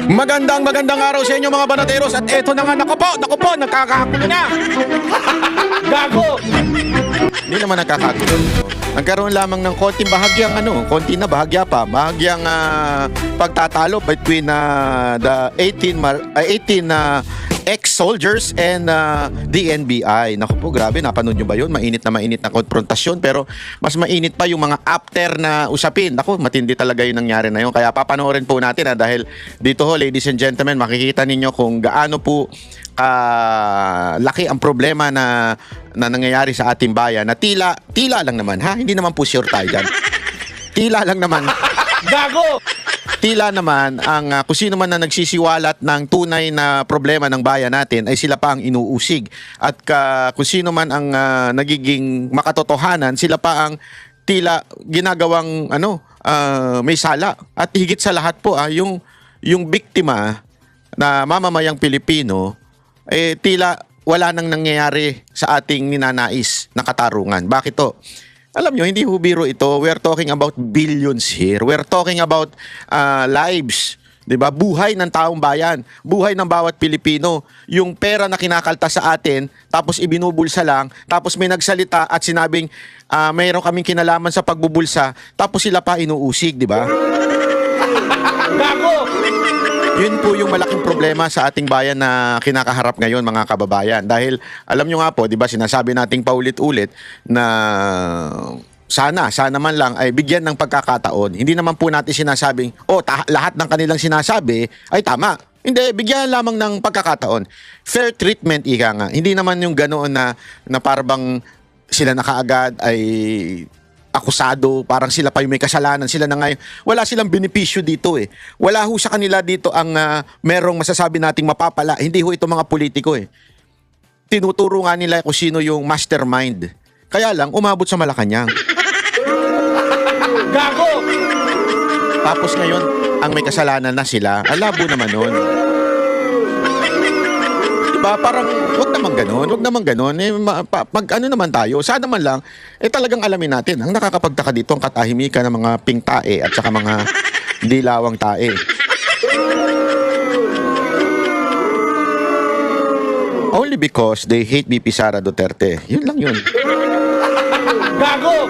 Magandang araw sa inyo mga banateros. At eto na nga, naku po, nagkakagulo na. Gago! Hindi naman nagkakagulo. Nagkaroon lamang ng konting bahagyang konti na bahagya pa, bahagyang pagtatalo between the 18 ex-soldiers and DNBI. Naku po, grabe, napanood nyo ba yun? Mainit na konfrontasyon, pero mas mainit pa yung mga after na usapin. Naku, matindi talaga yung nangyari na yun. Kaya papanoorin po natin dahil dito ho, ladies and gentlemen, makikita ninyo kung gaano po laki ang problema na nangyayari sa ating bayan na tila lang naman, hindi naman po sure tayo dyan. Tila lang naman. Gago! Tila naman ang kung sino man na nagsisiwalat ng tunay na problema ng bayan natin ay sila pa ang inuusig. At kung sino man ang nagiging makatotohanan, sila pa ang tila ginagawang may sala. At higit sa lahat po yung biktima na mamamayang Pilipino tila wala nang nangyayari sa ating ninanais na katarungan. Bakit to? Alam nyo, hindi ho biro ito. We're talking about billions here. We're talking about lives. 'Di ba? Buhay ng taong bayan. Buhay ng bawat Pilipino. Yung pera na kinakaltas sa atin, tapos ibinubulsa lang, tapos may nagsalita at sinabing mayroon kaming kinalaman sa pagbubulsa, tapos sila pa inuusig, 'di ba? Gago! Yun po yung malaking problema sa ating bayan na kinakaharap ngayon, mga kababayan. Dahil alam nyo nga po, di ba, sinasabi nating paulit-ulit na sana man lang ay bigyan ng pagkakataon. Hindi naman po natin sinasabing, lahat ng kanilang sinasabi ay tama. Hindi, bigyan lamang ng pagkakataon. Fair treatment, ika nga. Hindi naman yung ganoon na parang sila na kaagad ay akusado, parang sila pa yung may kasalanan, sila na ngayon. Wala silang benepisyo dito eh. Wala ho sa kanila dito ang merong masasabi nating mapapala. Hindi ho ito mga politiko eh. Tinuturo nga nila kung sino yung mastermind. Kaya lang, umabot sa Malacanang. Gago! Tapos ngayon, ang may kasalanan na sila, alabo naman nun. Diba? Parang, wag naman ganun. Mag-ano naman tayo, sana man lang, talagang alamin natin. Ang nakakapagtaka dito, ang katahimikan ng mga pink tae at saka mga dilawang tae. Only because they hate BP Sara Duterte. Yun lang yun. Gago!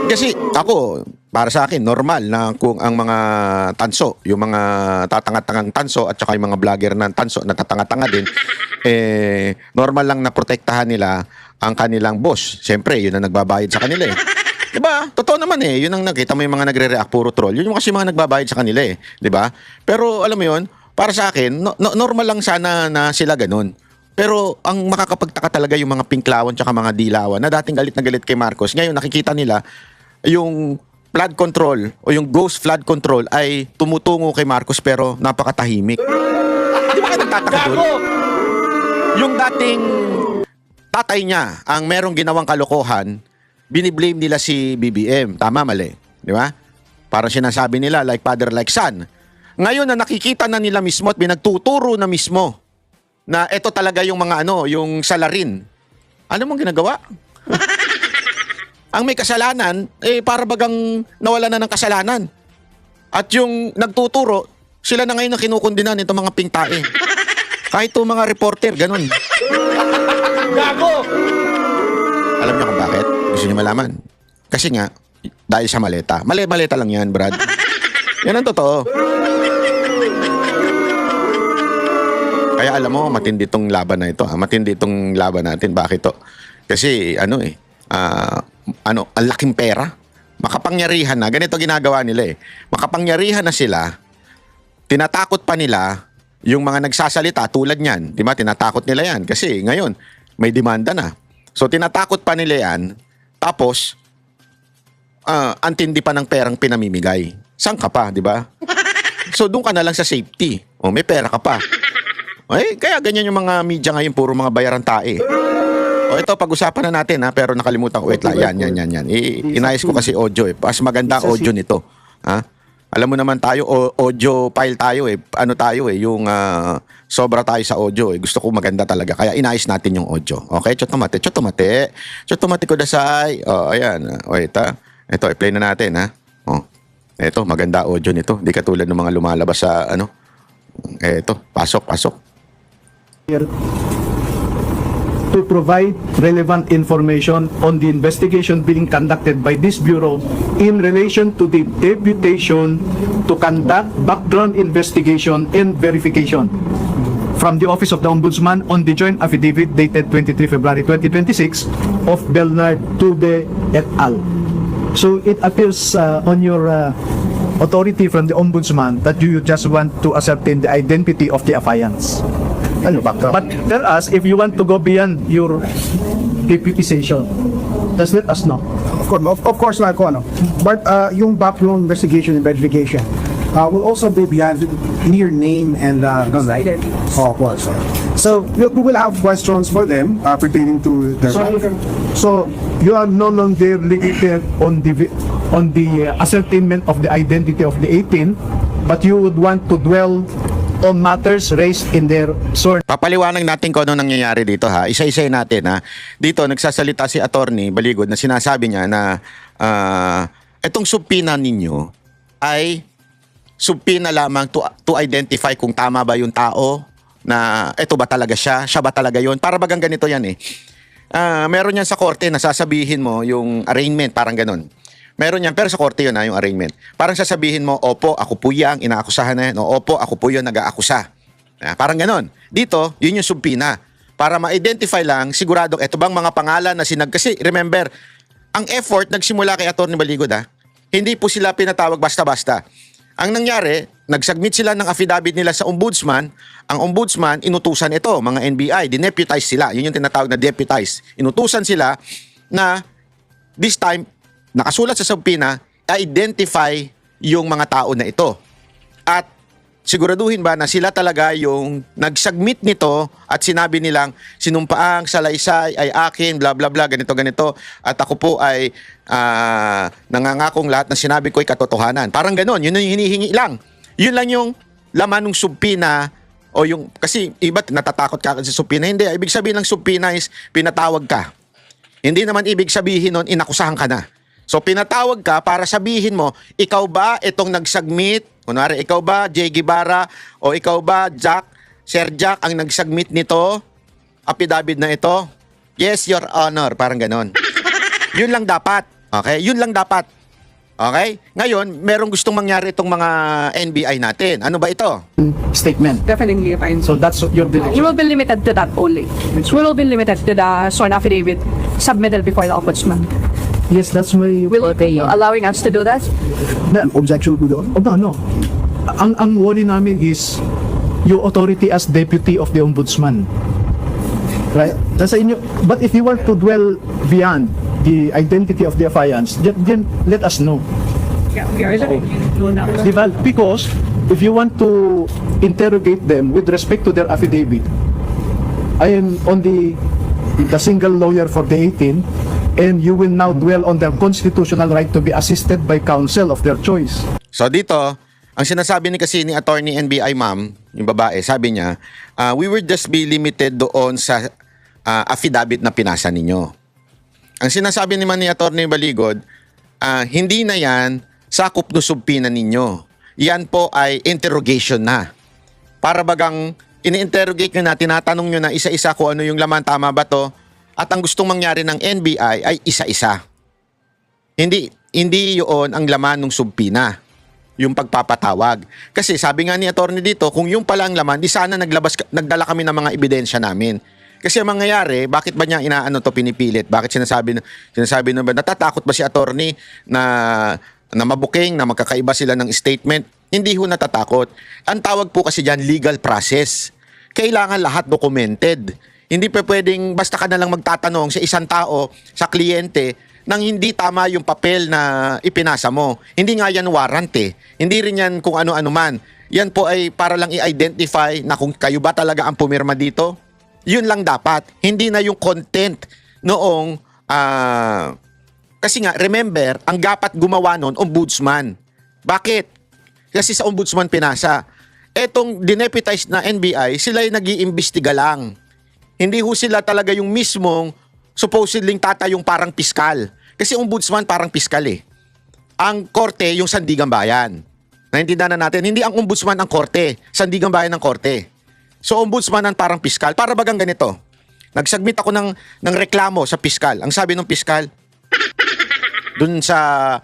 Kasi ako, para sa akin, normal na kung ang mga tanso, yung mga tatangatangang tanso at saka yung mga vlogger ng tanso na tatanga-tanga din, normal lang na protektahan nila ang kanilang boss. Siyempre, yun ang nagbabayad sa kanila eh. Diba? Totoo naman eh. Yun ang nakita mo yung mga nagre-react puro troll. Yun yung kasi mga nagbabayad sa kanila eh. Diba? Pero alam mo yun, para sa akin, normal lang sana na sila ganun. Pero ang makakapagtaka talaga yung mga pinklawan tsaka mga dilawan na dating galit na galit kay Marcos. Ngayon nakikita nila yung flood control o yung ghost flood control ay tumutungo kay Marcos pero napakatahimik. Di ba kayo nagtataka doon? Yung dating tatay niya ang merong ginawang kalokohan, biniblame nila si BBM. Tama, mali. Di ba? Parang sinasabi nila like father, like son. Ngayon na nakikita na nila mismo at binagtuturo na mismo na ito talaga yung mga yung salarin. Ano mong ginagawa? Ang may kasalanan, para bagang nawala na ng kasalanan. At yung nagtuturo, sila na ngayon ang kinukundinan itong mga pingtae. Kahit itong mga reporter, ganun. Gago! Alam niyo kung bakit? Gusto niyo malaman? Kasi nga, dahil sa maleta. Maleta lang yan, Brad. Yan ang totoo. Kaya alam mo, matindi itong laban na ito. Matindi itong laban natin. Bakit to? Kasi ang laking pera. Makapangyarihan na. Ganito ginagawa nila eh. Makapangyarihan na sila. Tinatakot pa nila yung mga nagsasalita tulad niyan. Diba? Tinatakot nila yan. Kasi ngayon, may demanda na. So, tinatakot pa nila yan. Tapos, antindi pa ng perang pinamimigay. Saan ka pa, di ba? So, doon ka na lang sa safety. O, may pera ka pa. Kaya ganyan yung mga media ngayon, puro mga bayaran tae. Ito, pag-usapan na natin pero nakalimutan ko. Wait lang, yan. Inayos ko kasi audio eh. Mas maganda ang audio nito. Alam mo naman tayo, audio file tayo eh. Yung sobra tayo sa audio eh. Gusto ko maganda talaga. Kaya inayos natin yung audio. Okay, chotomate. Chotomate ko dasay. Ayan. Ito, i-play na natin Eto, maganda audio nito. Di katulad ng mga lumalabas sa ano. Eto, pasok, pasok. Here to provide relevant information on the investigation being conducted by this Bureau in relation to the deputation to conduct background investigation and verification from the Office of the Ombudsman on the joint affidavit dated 23 February 2026 of Bernard Tube et al. So it appears on your authority from the Ombudsman that you just want to ascertain the identity of the affiants. Ano ba? But tell us if you want to go beyond your deputization. Just let us know. Of course, like ano. But yung background investigation and verification will also be beyond mere name and identity. Oh, of course. So we will have questions for them pertaining to their. So you are no longer limited on the ascertainment of the identity of the 18, but you would want to dwell on matters raised in their sworn. Papaliwanag natin kung ano nangyayari dito ha. Isa-isay natin ha. Dito nagsasalita si Attorney Baligod na sinasabi niya na itong subpina ninyo ay subpina lamang to identify kung tama ba yung tao, na ito ba talaga siya ba talaga yon. Para bagang ganito yan eh. Meron yan sa korte na sasabihin mo yung arraignment, parang ganon. Meron yan, pero sa korte yun yung arraignment. Parang sasabihin mo, opo, ako po yung inaakusahan na yan. O, opo, ako po yung nag-aakusa. Parang ganon. Dito, yun yung subpina. Para ma-identify lang, siguradong ito bang mga pangalan na kasi remember, ang effort nagsimula kay Atty. Baligod hindi po sila pinatawag basta-basta. Ang nangyari, nag-submit sila ng affidavit nila sa ombudsman. Ang ombudsman, inutusan ito, mga NBI, dineputize sila. Yun yung tinatawag na deputize. Inutusan sila na this time, nakasulat sa subpoena, identify yung mga tao na ito. At siguraduhin ba na sila talaga yung nag-submit nito at sinabi nilang sinumpaang salaysay ay akin, bla bla bla, ganito ganito, at ako po ay nangangakong lahat ng sinabi ko ay katotohanan. Parang ganon, yun yung hinihingi lang. Yun lang yung laman ng subpoena o yung, kasi iba't natatakot ka sa subpoena. Hindi, ibig sabihin ng subpoena is pinatawag ka. Hindi naman ibig sabihin nun inakusahan ka na. So pinatawag ka para sabihin mo, ikaw ba itong nag-submit? Kunwari, ikaw ba Jay Guevara o ikaw ba Jack, Sir Jack ang nag-submit nito? Affidavit na ito? Yes, Your Honor. Parang ganon. Yun lang dapat. Okay? Yun lang dapat. Okay? Ngayon, merong gustong mangyari itong mga NBI natin. Ano ba ito? Statement. Definitely fine. So that's your We direction. will be limited to that only. We will be limited to the sworn affidavit submitted before the ombudsman. Yes, that's my... Will be allowing us to do that? Objection to the Oh, no. Ang worry namin is your authority as deputy of the ombudsman. Right? Nasa inyo. But if you want to dwell beyond the identity of the affiants, then let us know. Yeah, we are ready to do now. Diba? Because if you want to interrogate them with respect to their affidavit, I am only the single lawyer for the 18, and you will now dwell on their constitutional right to be assisted by counsel of their choice. So dito, ang sinasabi ni kasi ni Attorney NBI Ma'am, yung babae, sabi niya, we will just be limited doon sa affidavit na pinasa ninyo. Ang sinasabi naman ni Attorney Baligod, hindi na yan sakop no subpina ninyo. Yan po ay interrogation na. Para bagang ini-interrogate nyo na, tinatanong nyo na isa-isa kung ano yung laman, tama ba to? At ang gustong mangyari ng NBI ay isa-isa. Hindi yun ang laman ng subpina, yung pagpapatawag. Kasi sabi nga ni attorney dito, kung yung pala ang laman, di sana nagdala kami ng mga ebidensya namin. Kasi ang mangyayari, bakit ba niya pinipilit? Bakit sinasabi na ba, natatakot ba si attorney na mabuking, na magkakaiba sila ng statement? Hindi ho natatakot. Ang tawag po kasi dyan, legal process. Kailangan lahat documented. Hindi pa pwedeng basta ka na lang magtatanong sa isang tao, sa kliyente, nang hindi tama yung papel na ipinasa mo. Hindi nga yan warrant eh. Hindi rin yan kung ano-ano man. Yan po ay para lang i-identify na kung kayo ba talaga ang pumirma dito. Yun lang dapat. Hindi na yung content noong... kasi nga, remember, ang dapat gumawa nun, ombudsman. Bakit? Kasi sa ombudsman pinasa. Etong dineputize na NBI, sila yung nag-iimbestiga lang. Hindi ho sila talaga yung mismong supposedly tatayong parang piskal. Kasi ombudsman parang piskal eh. ang korte yung sandigang bayan. Naintindihan na natin, hindi ang ombudsman ang korte, sandigang bayan ang korte. So ombudsman ang parang piskal. Para bagang ganito, nagsubmit ako ng reklamo sa piskal. Ang sabi ng piskal, dun sa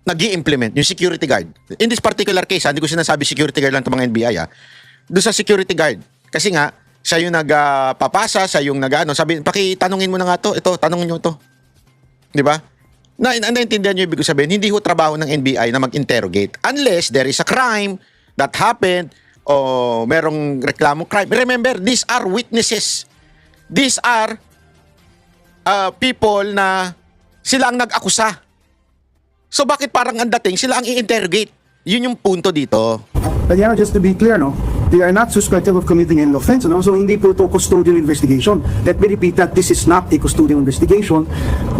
nag-i-implement, yung security guard. In this particular case, hindi ko sinasabi security guard lang itong mga NBI, doon sa security guard. Kasi nga, siya yung nagpapasa, siya yung sabi, pakitanungin mo na nga to, ito, tanongin nyo to. Di ba? Naintindihan nyo yung ibig sabihin, hindi ho trabaho ng NBI na mag-interrogate unless there is a crime that happened o merong reklamong crime. Remember, these are witnesses. These are people na sila ang nag-akusa. So bakit parang ang dating sila ang i-interrogate? Yun yung punto dito. But just to be clear, no, they are not suspected of committing an offense, no? So hindi po ito custodial investigation. Let me repeat that this is not a custodial investigation.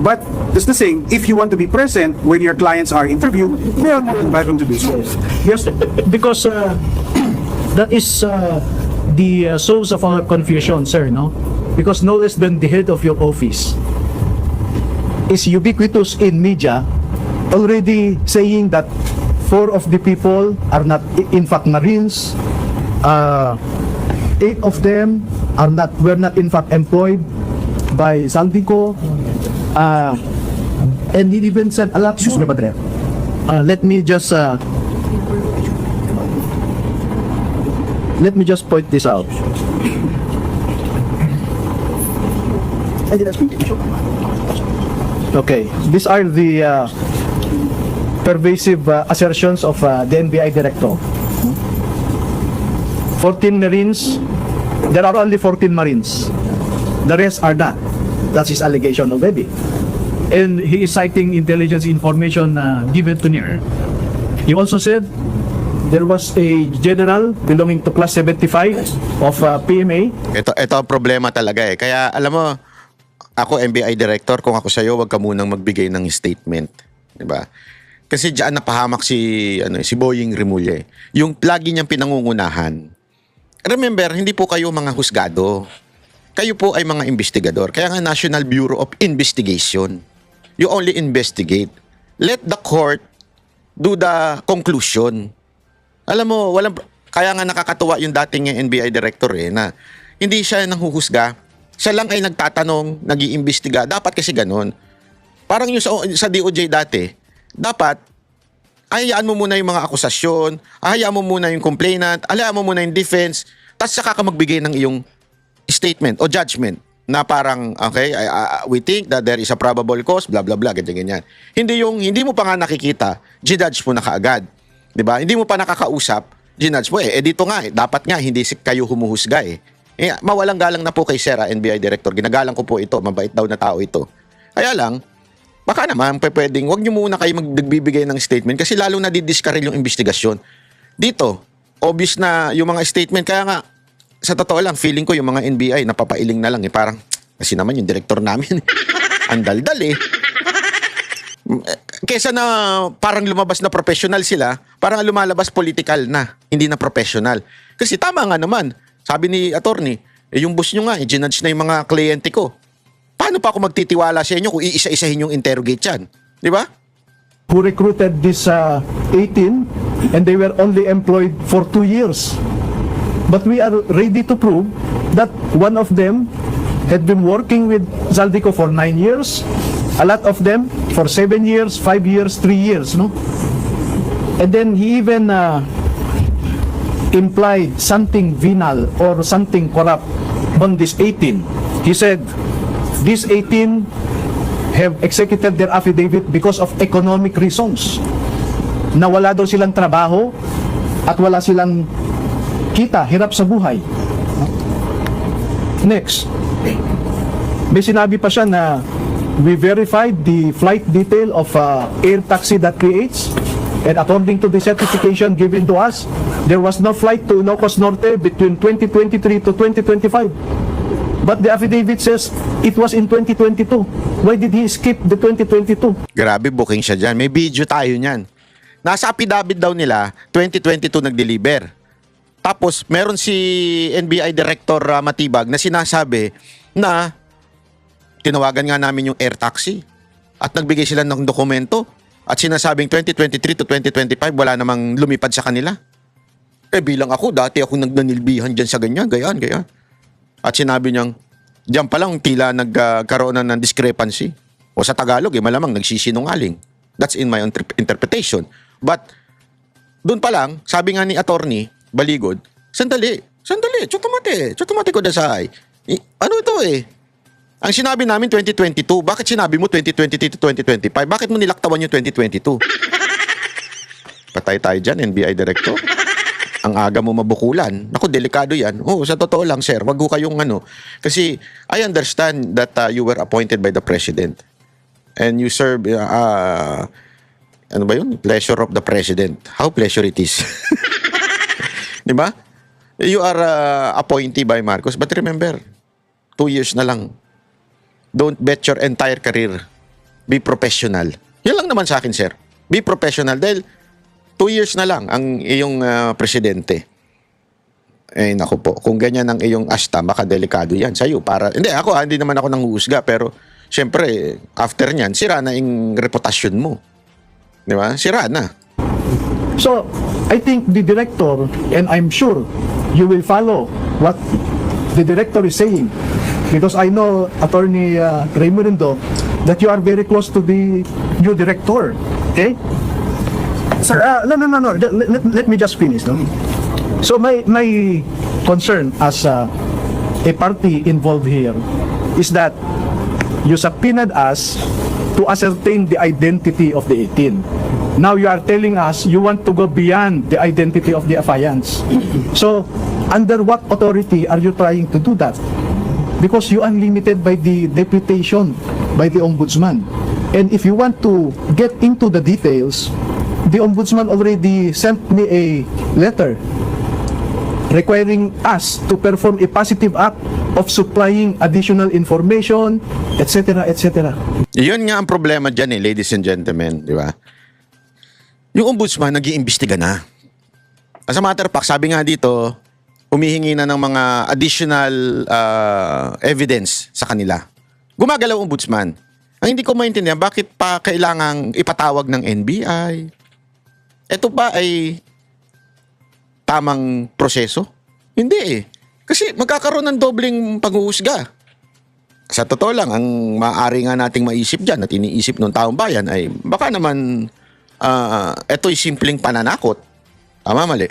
But just the same, if you want to be present when your clients are interviewed, they are more than welcome to do so. Yes, because that is the source of our confusion, sir, no? Because no less than the head of your office is ubiquitous in media, already saying that 4 of the people are not, in fact, Marines. 8 of them were not, in fact, employed by Saldico. And he even said a lot. Let me just point this out. Okay, these are the pervasive assertions of the NBI director. 14 Marines, there are only 14 Marines. The rest are not. That's his allegation already. And he is citing intelligence information given to NIR. He also said there was a general belonging to class 75 of PMA. Ito ang problema talaga eh. Kaya alam mo, ako NBI director, kung ako sa'yo, wag ka munang magbigay ng statement. Diba? Kasi diyan napahamak si Boying Remulla. Yung lagi niyang pinangungunahan. Remember, hindi po kayo mga husgado. Kayo po ay mga investigador. Kaya nga National Bureau of Investigation. You only investigate. Let the court do the conclusion. Alam mo, kaya nga nakakatuwa yung dating NBI director na hindi siya nanghuhusga. Siya lang ay nagtatanong, nag-iimbestiga. Dapat kasi ganun. Parang yung sa DOJ dati, dapat hayaan mo muna yung mga akusasyon, hayaan mo muna yung complainant, hayaan mo muna yung defense, tapos saka ka magbigay ng iyong statement o judgment na parang, okay, we think that there is a probable cause, blah, blah, blah, ganyan. Hindi mo pa nga nakikita, ginudge mo na kaagad. Diba? Hindi mo pa nakakausap, ginudge mo dito nga dapat nga hindi kayo humuhusga mawalang galang na po kay Sir NBI Director. Ginagalang ko po ito, mabait daw na tao ito. Kaya lang, baka naman pwedeng, wag nyo muna kayo magbibigay ng statement kasi lalo na didiskaril yung investigasyon. Dito, obvious na yung mga statement. Kaya nga, sa totoo lang, feeling ko yung mga NBI napapailing na lang parang, kasi naman yung director namin, ang daldal Kesa na parang lumabas na professional sila, parang lumalabas political na, hindi na professional. Kasi tama nga naman, sabi ni attorney, yung boss nyo nga, ginudge na yung mga kliyente ko. Paano pa ako magtitiwala sa inyo kung iisa-isahin yung interrogate yan? Di ba? Who recruited this 18 and they were only employed for 2 years. But we are ready to prove that one of them had been working with Zaldico for 9 years, a lot of them for 7 years, 5 years, 3 years, no? And then he even implied something venal or something corrupt on this 18. He said, these 18 have executed their affidavit because of economic reasons. Na wala daw silang trabaho at wala silang kita, hirap sa buhay. Next, may sinabi pa siya na we verified the flight detail of air taxi that creates, and according to the certification given to us, there was no flight to Ilocos Norte between 2023 to 2025. But the affidavit says it was in 2022. Why did he skip the 2022? Grabe, booking siya dyan. May video tayo niyan. Nasa affidavit daw nila, 2022 nag-deliver. Tapos, meron si NBI Director Matibag na sinasabi na tinawagan nga namin yung air taxi at nagbigay sila ng dokumento at sinasabing 2023 to 2025 wala namang lumipad sa kanila. Bilang ako, dati ako nagnanilbihan dyan sa ganyan, gayaan. At sinabi niyang, diyan pa lang tila nagkaroon na ng discrepancy. O sa Tagalog, malamang nagsisinungaling. That's in my interpretation. But, doon pa lang, sabi nga ni Attorney Baligod, sandali, chutumate ko dasay. Ano ito Ang sinabi namin 2022, bakit sinabi mo 2023 to 2025? Bakit mo nilaktawan yung 2022? Patay tayo dyan, NBI Director. Ang aga mo mabukulan. Naku, delikado yan. Sa totoo lang, sir, wag ho kayong Kasi I understand that you were appointed by the President. And you serve, pleasure of the President. How pleasure it is. Di ba? You are appointee by Marcos. But remember, 2 years na lang. Don't bet your entire career. Be professional. Yan lang naman sa akin, sir. Be professional. Dahil 2 years na lang ang iyong presidente. Naku po, kung ganyan ang iyong asta, baka delikado yan sa'yo. Hindi naman ako nanghuhusga, pero syempre, after nyan, sira na yung reputasyon mo. Di ba? Sira na. So, I think the director, and I'm sure you will follow what the director is saying, because I know Attorney Raimundo that you are very close to the new director. Okay? Sir, no. Let me just finish. No? So my concern as a party involved here is that you subpoenaed us to ascertain the identity of the 18. Now you are telling us you want to go beyond the identity of the affiants. So under what authority are you trying to do that? Because you are limited by the deputation by the Ombudsman. And if you want to get into the details, the Ombudsman already sent me a letter requiring us to perform a positive act of supplying additional information, etc., etc. Yun nga ang problema dyan ladies and gentlemen, di ba? Yung Ombudsman nag-iimbestiga na. As a matter of fact, sabi nga dito, humihingi na ng mga additional evidence sa kanila. Gumagalaw Ombudsman. Ang hindi ko maintindihan, bakit pa kailangang ipatawag ng NBI? Ito ba ay tamang proseso? Hindi Kasi magkakaroon ng dobling panghuhusga. Sa totoo lang, ang maaari nga nating maisip dyan at iniisip ng taong bayan ay baka naman ito'y simpleng pananakot. Tama, mali.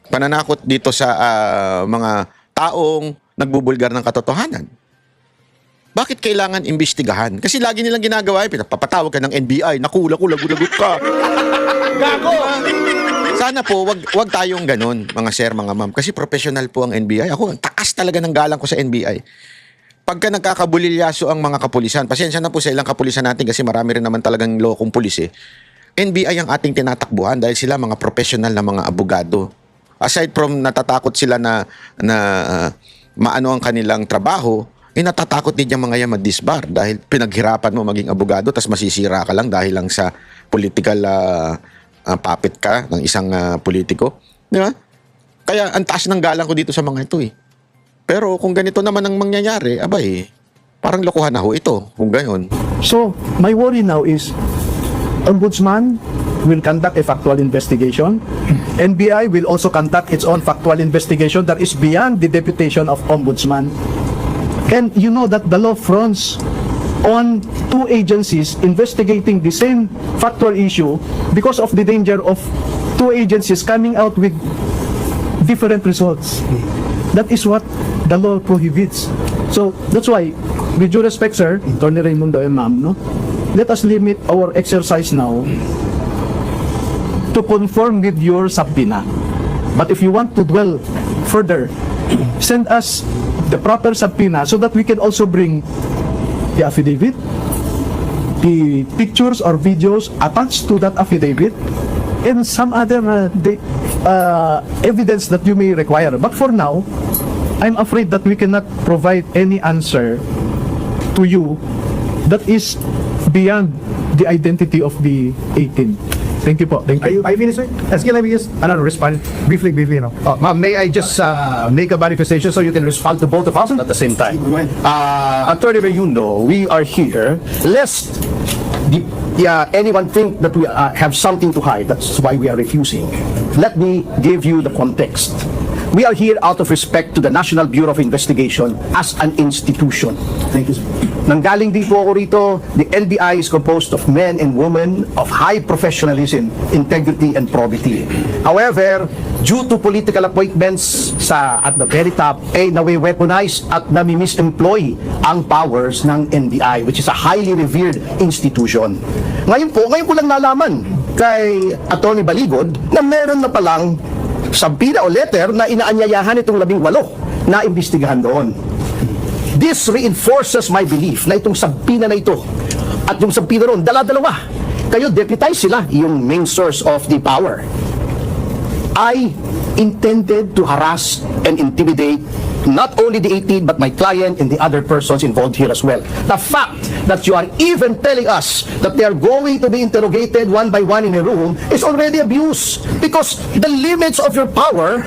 Pananakot dito sa mga taong nagbubulgar ng katotohanan. Bakit kailangan imbestigahan? Kasi lagi nilang ginagawa, papatawag ka ng NBI, naku, lagot ka. Gago! Sana po, wag tayong ganun, mga sir, mga ma'am. Kasi professional po ang NBI. Ako, ang taas talaga ng galang ko sa NBI. Pagka nagkakabulilyaso ang mga kapulisan, pasensya na po sa ilang kapulisan natin kasi marami rin naman talagang lokong pulis NBI ang ating tinatakbuhan dahil sila mga professional na mga abogado. Aside from natatakot sila na maano ang kanilang trabaho, natatakot din yung mga yan mag-disbar dahil pinaghirapan mo maging abogado tapos masisira ka lang dahil lang sa political puppet ka ng isang politiko. Di ba? Kaya ang taas ng galang ko dito sa mga ito Pero kung ganito naman ang mangyayari, parang lokohan na ho ito kung gayon. So, my worry now is Ombudsman will conduct a factual investigation. NBI will also conduct its own factual investigation that is beyond the deputation of Ombudsman. And you know that the law fronts on two agencies investigating the same factual issue because of the danger of two agencies coming out with different results. That is what the law prohibits. So that's why, with due respect, sir, Attorney Raimundo and ma'am, let us limit our exercise now to conform with your subpoena. But if you want to dwell further, send us the proper subpoena so that we can also bring the affidavit, the pictures or videos attached to that affidavit, and some other evidence that you may require. But for now, I'm afraid that we cannot provide any answer to you that is beyond the identity of the 18. Thank you po. Thank you. Are you finished, sir? Sige, let me just respond briefly, no? Ma'am, may I just make a manifestation so you can respond to both of us at the same time? Go ahead. Attorney Raimundo, we are here lest the anyone think that we have something to hide. That's why we are refusing. Let me give you the context. We are here out of respect to the National Bureau of Investigation as an institution. Thank you, sir. Nanggaling din po ako rito, the NBI is composed of men and women of high professionalism, integrity, and probity. However, due to political appointments at the very top, nawe-weaponize at nami-misemploy ang powers ng NBI, which is a highly revered institution. Ngayon ko lang nalaman kay Atty. Baligod na meron na palang sampina o letter na inaanyayahan itong 18 na imbestigahan doon. This reinforces my belief na itong sampina na ito at yung sampina ron, dala-dalawa. Kayo, deputize sila, yung main source of the power. I intended to harass and intimidate not only the 18 but my client and the other persons involved here as well. The fact that you are even telling us that they are going to be interrogated one by one in a room is already abuse, because the limits of your power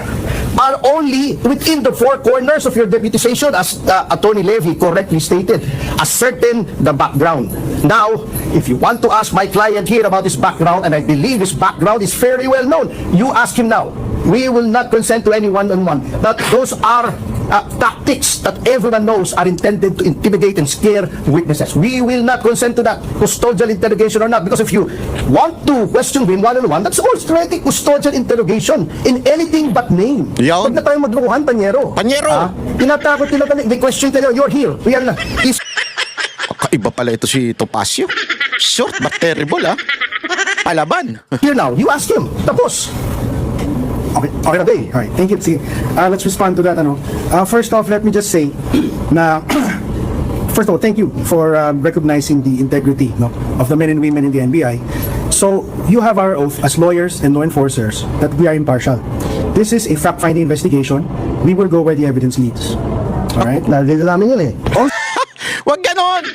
are only within the four corners of your deputization, as Attorney Levy correctly stated, ascertain the background. Now, if you want to ask my client here about his background, and I believe his background is very well known, you ask him now. We will not consent to any one-on-one. That those are tactics that everyone knows are intended to intimidate and scare witnesses. We will not consent to that, custodial interrogation or not, because if you want to question him one-on-one, that's already custodial interrogation in anything but name. Yaw. Huwag na tayo maglukuhan, Panyero. Panyero! Tinatakot nila, may question tayo, you're here. We are not. Kakaiba pala ito si Topacio. Short but terrible, ha? Palaban. Here now, you ask him. Tapos. Okay, okay. All right, thank you. See, let's respond to that. First off, let me just say, na, first of all, thank you for recognizing the integrity of the men and women in the NBI. So, you have our oath as lawyers and law enforcers that we are impartial. This is a fact-finding investigation. We will go where the evidence leads. All right? Narinig namin yun eh. Wag ganon!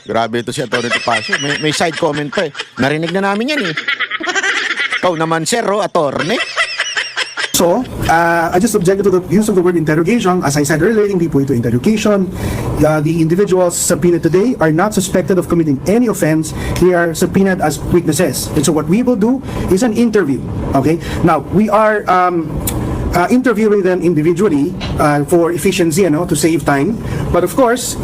Grabe ito si Atty. Topacio. May side comment pa eh. Narinig na namin yan eh. Ikaw naman, sir, attorney. So, I just objected to the use of the word interrogation. As I said earlier, hindi po ito interrogation. The individuals subpoenaed today are not suspected of committing any offense. They are subpoenaed as witnesses. And so what we will do is an interview. Okay? Now, we are interviewing them individually for efficiency, to save time. But of course,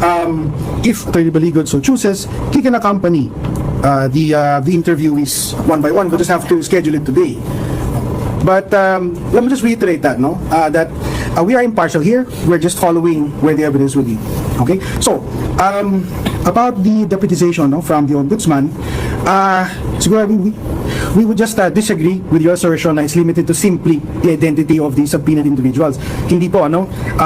if Atty. Baligod so chooses, he can accompany the interviewees one by one. We'll just have to schedule it today. But let me just reiterate that, that we are impartial here. We're just following where the evidence will lead. Okay? So, about the deputization from the Ombudsman, siguro we would just disagree with your assertion na it's limited to simply the identity of the subpoenaed individuals. Hindi po,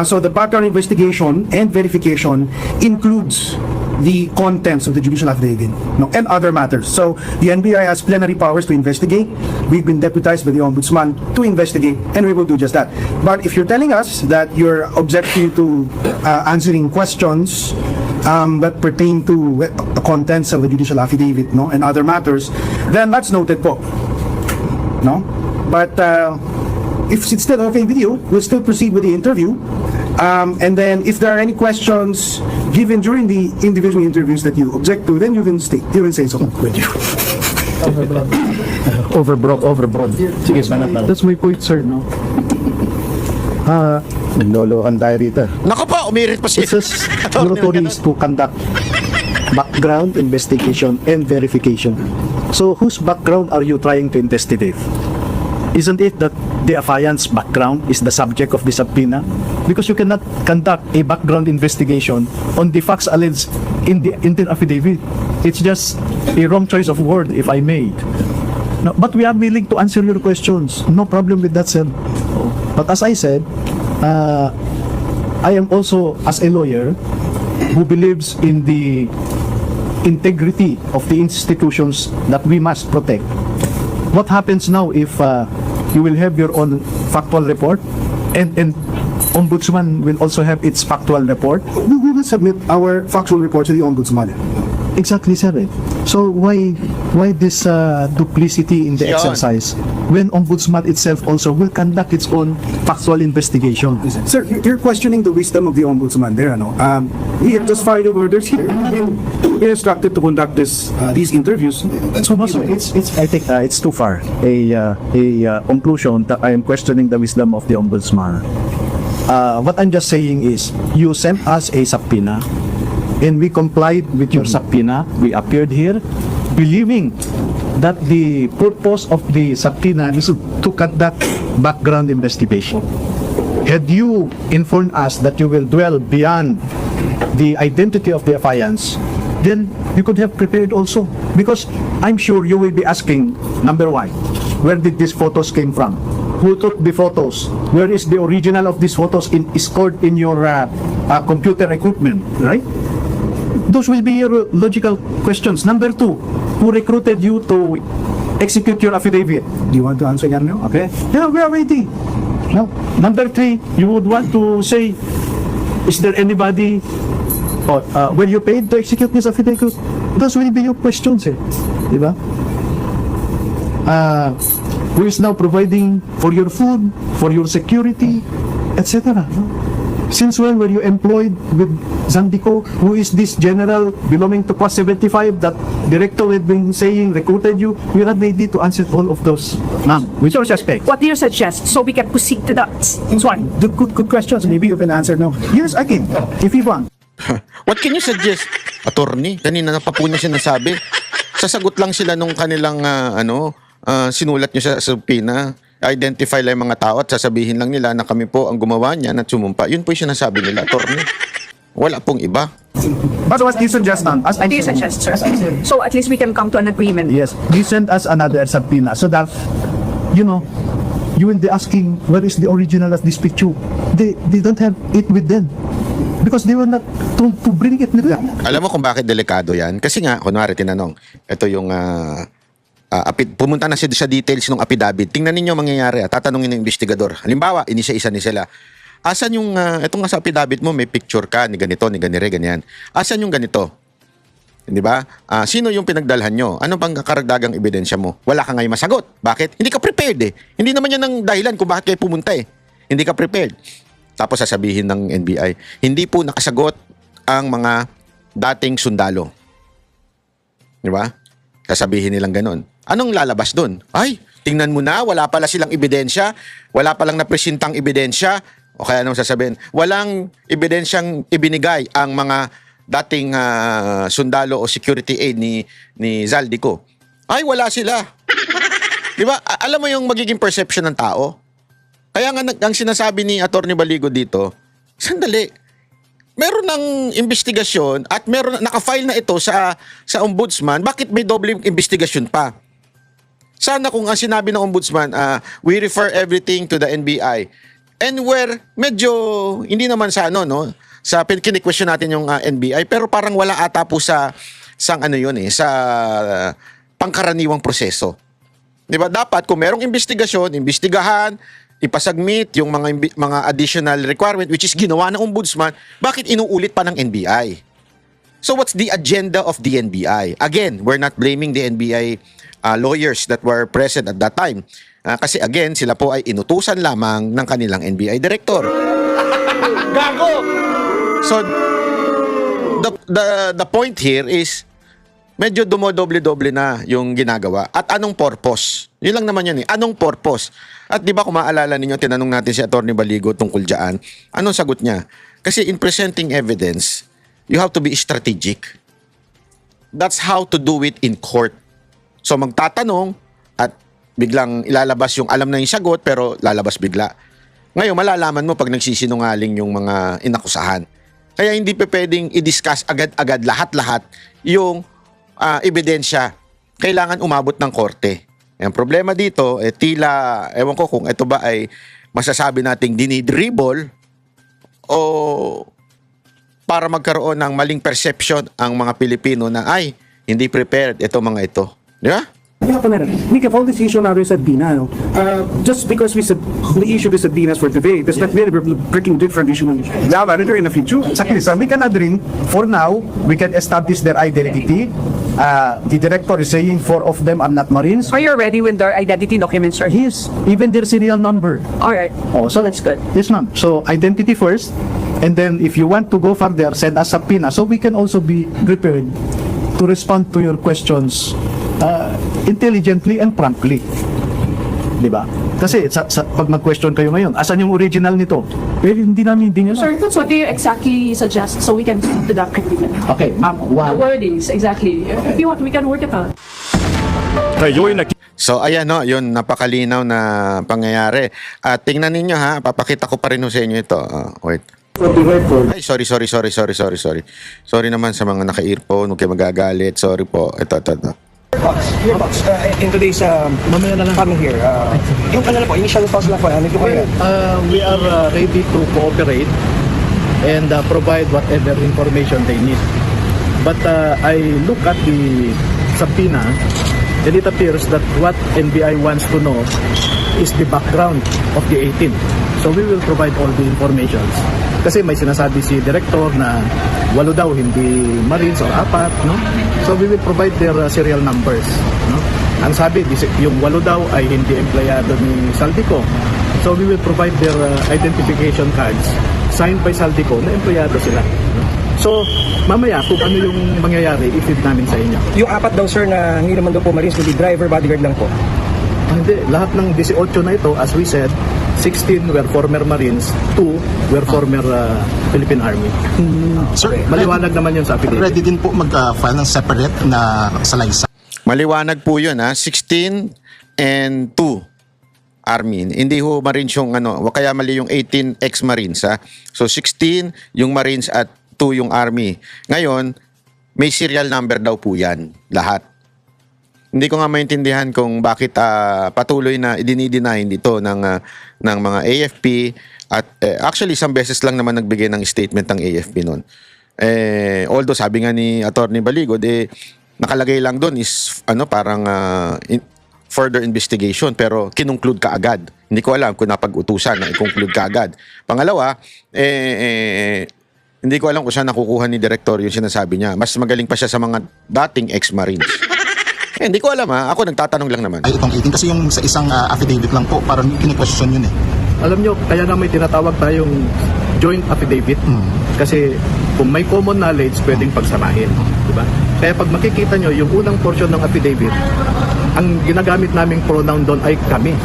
so the background investigation and verification includes the contents of the judicial affidavit and other matters. So the NBI has plenary powers to investigate. We've been deputized by the Ombudsman to investigate, and we will do just that. But if you're telling us that you're objecting to answering questions that pertain to the contents of the judicial affidavit and other matters, then that's noted po. But if it's still okay with you, we'll still proceed with the interview. And then if there are any questions given during the individual interviews that you object to, then you can say so. Overbroad. Sige, sanat. That's my point, sir. Nagloloan tayo rito. Nako po, umirit pa si It says authorities to conduct background investigation and verification. So whose background are you trying to investigate? Isn't it that the affiant's background is the subject of the subpoena? Because you cannot conduct a background investigation on the facts alleged in the affidavit. It's just a wrong choice of word, if I may. No, but we are willing to answer your questions. No problem with that, sir. But as I said, I am also, as a lawyer, who believes in the integrity of the institutions that we must protect. What happens now if you will have your own factual report and Ombudsman will also have its factual report? We will submit our factual report to the Ombudsman. Exactly, sir. So why why this duplicity in the Yun. exercise when Ombudsman itself also will conduct its own factual investigation? Sir, you're questioning the wisdom of the ombudsman there, ano? He had just filed orders here. He instructed to conduct these interviews. So it's I think it's too far a conclusion that I am questioning the wisdom of the ombudsman. What I'm just saying is you sent us a subpoena and we complied with your subpoena. We appeared here believing that the purpose of the subpoena is to conduct background investigation. Had you informed us that you will dwell beyond the identity of the affiance, then you could have prepared also. Because I'm sure you will be asking, number one, where did these photos came from? Who took the photos? Where is the original of these photos stored in your computer equipment, right? Those will be your logical questions. Number two, who recruited you to execute your affidavit? Do you want to answer that now? Okay? Yeah, we are waiting. Now, number three, you would want to say, is there anybody, were you paid to execute this affidavit? Those will be your questions, eh? Diba? Who is now providing for your food, for your security, etc. Since when were you employed with Zandico? Who is this general belonging to Class 75 that director had been saying recruited you? We are not ready to answer all of those. Ma'am, with all respect. What do you suggest so we can proceed to the one? The good questions. Maybe you can answer now. Yes, I can. If you want. What can you suggest? Attorney, kanina na pa po niya sinasabi. Sasagot lang sila nung kanilang sinulat niyo sa subpoena. Identify lang yung mga tao at sasabihin lang nila na kami po ang gumawa niyan at sumumpa. Yun po yung sinasabi nila, attorney. Wala pong iba. But what do you suggest, ma'am? What do you suggest, sir? So at least we can come to an agreement. Yes, you send us another subpoena so that, you will be asking where is the original of this picture. They don't have it with them. Because they were not told to bring it nila. Alam mo kung bakit delikado yan? Kasi nga, kunwari tinanong, ito yung pumunta na sa details ng affidavit. Tingnan ninyo mangyayari. Tatanungin ng investigador. Halimbawa, inisa-isa ni sila. Asan yung, ito nga sa affidavit mo, may picture ka ni ganito, ni ganire, ganyan. Asan yung ganito? Di ba? Sino yung pinagdalhan nyo? Ano bang karagdagang ebidensya mo? Wala ka ngayon masagot. Bakit? Hindi ka prepared eh. Hindi naman yan ang dahilan kung bakit kayo pumunta eh. Hindi ka prepared. Tapos sasabihin ng NBI, hindi po nakasagot ang mga dating sundalo. Di ba? Sasabihin nilang ganun. Anong lalabas dun? Ay, tingnan mo na, wala pala silang ebidensya, wala palang napresentang ebidensya, o kaya anong sasabihin? Walang ebidensyang ibinigay ang mga dating sundalo o security aid ni Zaldico. Ay, wala sila. Di ba? Alam mo yung magiging perception ng tao? Kaya nga ang sinasabi ni Atty. Baligo dito, sandali, meron ng investigasyon at meron naka-file na ito sa ombudsman, bakit may doble investigasyon pa? Sana kung ang sinabi ng ombudsman, we refer everything to the NBI. And where medyo hindi naman sa sa kini-question natin yung NBI, pero parang wala ata po sa sa pangkaraniwang proseso. 'Di ba? Dapat kung merong investigasyon, imbestigahan, ipasubmit yung mga additional requirement which is ginawa ng ombudsman, bakit inuulit pa ng NBI? So what's the agenda of the NBI? Again, we're not blaming the NBI lawyers that were present at that time. Kasi again, sila po ay inutusan lamang ng kanilang NBI director. Gago! So the point here is medyo dumodoble-doble na yung ginagawa. At anong purpose? Yun lang naman yun eh. Anong purpose? At di ba kung maaalala ninyo, tinanong natin si Atty. Baligo tungkol dyan, anong sagot niya? Kasi in presenting evidence, you have to be strategic. That's how to do it in court. So magtatanong at biglang ilalabas yung alam na yung sagot pero lalabas bigla. Ngayon, malalaman mo pag nagsisinungaling yung mga inakusahan. Kaya hindi pa pwedeng i-discuss agad-agad lahat-lahat yung ebidensya. Kailangan umabot ng korte. Ang problema dito, tila, ewan ko kung ito ba ay masasabi nating dinidribble o para magkaroon ng maling perception ang mga Pilipino na ay, hindi prepared ito mga ito. Di ba? We have all this issue now with subpoena. Just because we issue the subpoenas for today, does that mean we're breaking different issue in the future? Exactly, so we can agree, for now, we can establish their identity. The director is saying 4 of them are not Marines. Are you ready with their identity documents, sir? Yes, even their serial number. Alright. Oh, so That's good. Yes, ma'am. So identity first, and then if you want to go further, send us a PINA so we can also be prepared to respond to your questions intelligently and promptly. Di ba? Kasi pag mag-question kayo ngayon, asan yung original nito? Pero hindi nyo Sir, what do you exactly suggest so we can do the document? Okay, ma'am. The Wow. wordings, exactly. If you want, we can work it out. So ayan no, yun napakalinaw na pangyayari. At tingnan ninyo ha, papakita ko pa rin ho sa inyo ito. Wait. Ay, sorry. Sorry naman sa mga naka-earphone, huwag kayo magagalit. Sorry po. Ito. Your box, in today's coming here, yung ano na po, initial thoughts lang po, ano yung kaya? We are ready to cooperate and provide whatever information they need. But I look at the subpoena and it appears that what NBI wants to know is the background of the 18. So we will provide all the information. Kasi may sinasabi si Director na 8 daw hindi Marines or 4, no? So we will provide their serial numbers, no? Ang sabi, yung 8 daw ay hindi empleyado ni Saldico. So we will provide their identification cards signed by Saldico na empleyado sila. No? So mamaya kung ano yung mangyayari, i-feed namin sa inyo. Yung 4 daw sir na hindi naman daw po Marines, kundi driver, bodyguard lang po. Hindi, lahat ng 18 na ito, as we said, 16 were former Marines, 2 were former Philippine Army. Sir, Maliwanag naman yun sa affidavit. ready din po mag-file ng separate na salaysay. Maliwanag po yun ha, 16 and 2 Army. Hindi ho Marines yung ano, kaya mali yung 18 ex-Marines ha. So 16 yung Marines at 2 yung Army. Ngayon, may serial number daw po yan, lahat. Hindi ko nga maintindihan kung bakit patuloy na idinideny dito ng mga AFP at actually isang beses lang naman nagbigay ng statement ng AFP noon. Although sabi nga ni Attorney Baligod nakalagay lang doon is parang further investigation pero kinongclude ka agad. Hindi ko alam kung napag-utusan na i-conclude ka agad. Pangalawa, hindi ko alam kung saan nakukuha ni Director yung sinasabi niya. Mas magaling pa siya sa mga dating ex-Marines. Hindi ko alam ha. Ako nagtatanong lang naman. Ay itong 18 kasi yung sa isang affidavit lang po, parang kini-question yun eh. Alam nyo, kaya nga may tinatawag tayong joint affidavit. Kasi kung may common knowledge, pwedeng pagsamahin. Diba? Kaya pag makikita nyo, yung unang portion ng affidavit, ang ginagamit naming pronoun doon ay kami.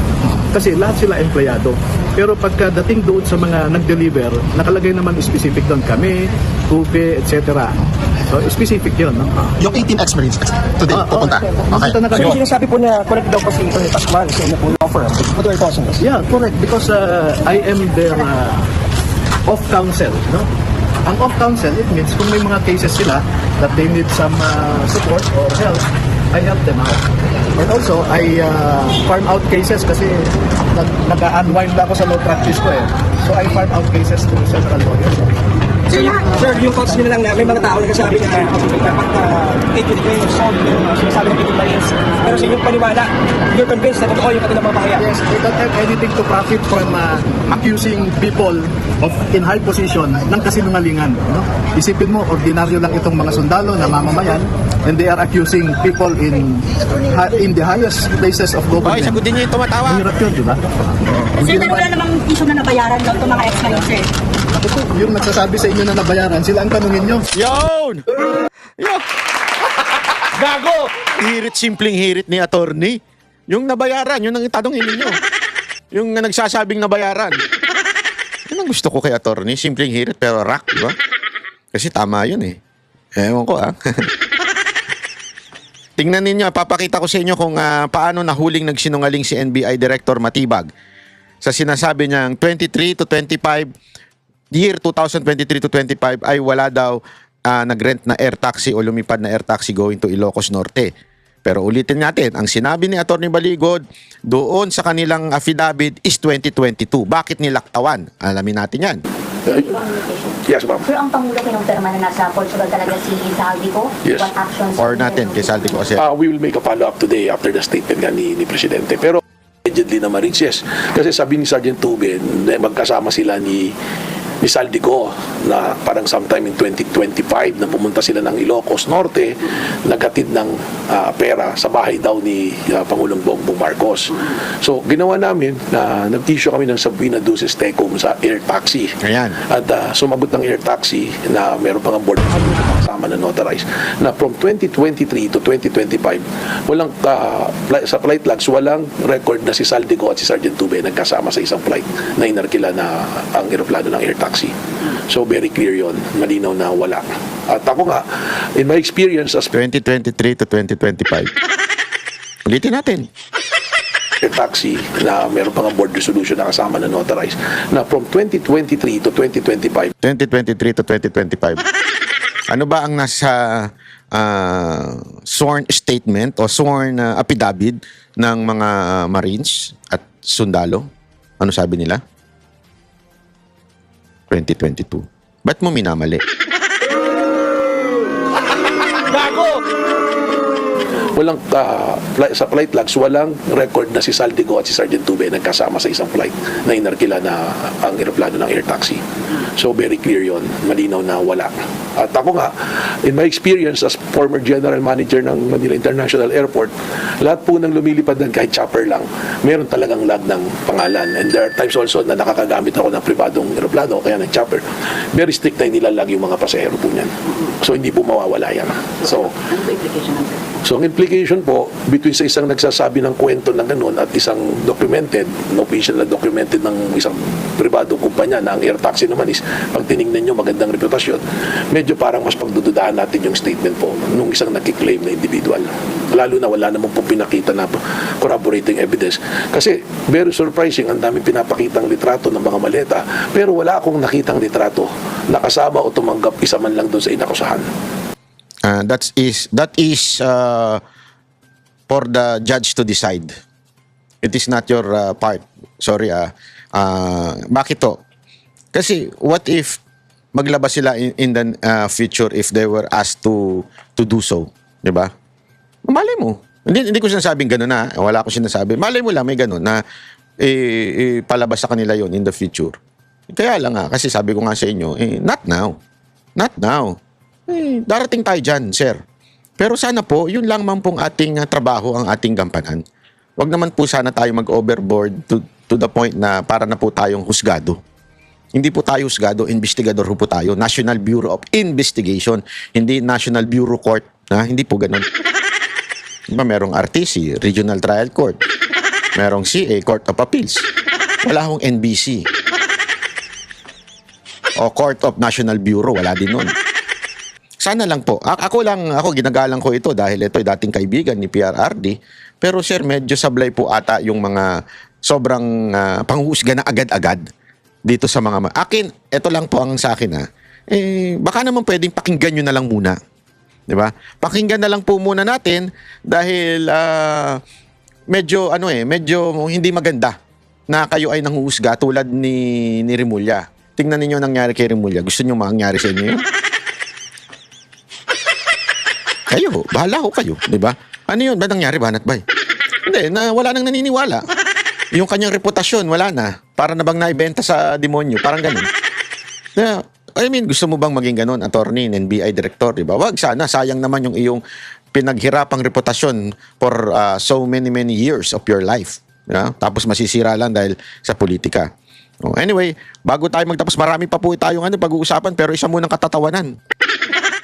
Kasi lahat sila empleyado. Pero pagkadating doon sa mga nag-deliver, nakalagay naman specific doon kami, Tupe, etc. So, specific yun. No? Yung 18 ex-Marines today pupunta. Okay. So yung sinasabi po na correct daw po si Tony Pascual sa inyo po offer. What are your thoughts on this? Yeah, correct. Because I am their off-counsel. No? Ang off-counsel, it means kung may mga cases sila that they need some support or help, I help them out. And also, I farm out cases kasi nag-unwind ako sa law practice ko eh. So I farm out cases to several lawyers. Sir, yung thoughts nyo na lang na may mga tao nagsasabi na dapat 8 claims solved yung sinasabi ng people Marines. Pero sa inyong paniwala, you're convinced na totoo yung kanilang mga pakaya. Yes, they don't have anything to profit from accusing people of in high position ng kasinungalingan. No? Isipin mo, ordinaryo lang itong mga sundalo na mamamayan and they are accusing people in the highest places of government. Okay, sagutin niyo yung tumatawa. Hirap yun, di ba? Sir, pero wala namang issue na nabayaran daw itong mga ex na yun, sir. Ito, yung nagsasabi sa inyo na nabayaran, sila ang tanungin nyo. Yun! Gago! Hirit, simpleng hirit ni attorney. Yung nabayaran, yun ang itanongin ninyo. Yung nagsasabing nabayaran. Yun ang gusto ko kay attorney. Simpleng hirit pero rock, di ba? Kasi tama yun eh. Ewan ko Tingnan ninyo, papakita ko sa inyo kung paano nahuling nagsinungaling si NBI Director Matibag. Sa sinasabi niyang 23 to 25, year 2023 to 25 ay wala daw nagrent na air taxi o lumipad na air taxi going to Ilocos Norte. Pero ulitin natin, ang sinabi ni Atty. Baligod doon sa kanilang affidavit is 2022. Bakit nilaktawan? Alamin natin yan. Yes, ma'am. Sir, ang Pangulo kinumpirma na nasa Portugal talaga si Saldico. Yes. What actions? Or natin, kay Saldi ko kasi. We will make a follow-up today after the statement nga ni Presidente. Pero allegedly na Marines, yes. Kasi sabi ni Sergeant Tubin, magkasama sila ni ni Saldico na parang sometime in 2025 na pumunta sila ng Ilocos Norte, naghatid ng pera sa bahay daw ni Pangulong Bongbong Marcos. So ginawa namin na nag-issue kami ng subpoena duces tecum sa air taxi. Ayan. At sumagot ng air taxi na meron pang board kasama na notarized na from 2023 to 2025 walang sa flight logs walang record na si Saldico at si Sergeant Tube nagkasama sa isang flight na inarkila na ang eroplano ng air taxi. So very clear yon, malinaw na wala. At ako nga, in my experience as 2023 to 2025. Ulitin natin. air taxi na meron pang board resolution na kasama na notarized na from 2023 to 2025 2023 to 2025. Ano ba ang nasa sworn statement o sworn affidavit ng mga Marines at sundalo? Ano sabi nila? 2022. Ba't mo minamali? walang sa flight logs walang record na si Saldico at si Sergeant Tube nagkasama sa isang flight na inarkila na ang eroplano ng air taxi. So very clear yon, malinaw na wala. At ako nga, in my experience as former general manager ng Manila International Airport, lahat po ng lumilipad ng kahit chopper lang, meron talagang lag ng pangalan. And there are times also na nakakagamit ako ng pribadong eroplano, kaya ng chopper. Very strict na inilalag yung mga pasahero po niyan. So hindi po mawawala yan. So ang implication po between sa isang nagsasabi ng kwento na gano'n at isang documented, official na documented ng isang pribadong kumpanya na ang air taxi naman is pag tinignan nyo magandang reputasyon, medyo parang mas pagdududahan natin yung statement po nung isang nakiklaim na individual. Lalo na wala naman po pinakita na corroborating evidence. Kasi very surprising, ang daming pinapakitang litrato ng mga maleta pero wala akong nakitang litrato na kasama o tumanggap isa man lang doon sa inakusahan. That is for the judge to decide. It is not your part. Sorry. Bakit to? Kasi what if maglabas sila in the future if they were asked to do so, 'di ba? Malay mo. Hindi ko sinasabing gano'n na. Wala ko sinasabi. Malay mo lang may gano'n na palabas sa kanila yon in the future. Kaya lang kasi sabi ko nga sa inyo, not now. Not now. Darating tayo dyan, sir. Pero sana po, yun lang man pong ating trabaho, ang ating gampanan. Wag naman po sana tayo mag-overboard to the point na para na po tayong husgado. Hindi po tayo husgado, investigador po tayo. National Bureau of Investigation, hindi National Bureau Court. Hindi po ganun. Diba, merong RTC, Regional Trial Court. Merong CA, Court of Appeals. Wala akong NBC. O Court of National Bureau, wala din nun. Sana lang po. Ako ginagalang ko ito dahil ito ay dating kaibigan ni PRRD. Pero sir, medyo sablay po ata yung mga sobrang panghuhusga na agad-agad dito sa mga... ito lang po ang sa akin baka naman pwedeng pakinggan nyo na lang muna. Diba? Pakinggan na lang po muna natin dahil medyo hindi maganda na kayo ay nanghuhusga tulad ni Remulla. Tingnan niyo nangyari kay Remulla. Gusto niyo mangyari sa inyo yun? Kayo, bahala ho kayo, di ba? Ano yun? Ba nangyari, Banat Bay? Hindi, wala nang naniniwala. Yung kanyang reputasyon, wala na. Para na bang naibenta sa demonyo, parang ganun. Gusto mo bang maging ganun, attorney, NBI director, di ba? Wag sana, sayang naman yung iyong pinaghirapang reputasyon for so many years of your life. Yeah? Tapos masisira lang dahil sa politika. Anyway, bago tayo magtapos, marami pa po tayong pag-uusapan, pero isa munang katatawanan.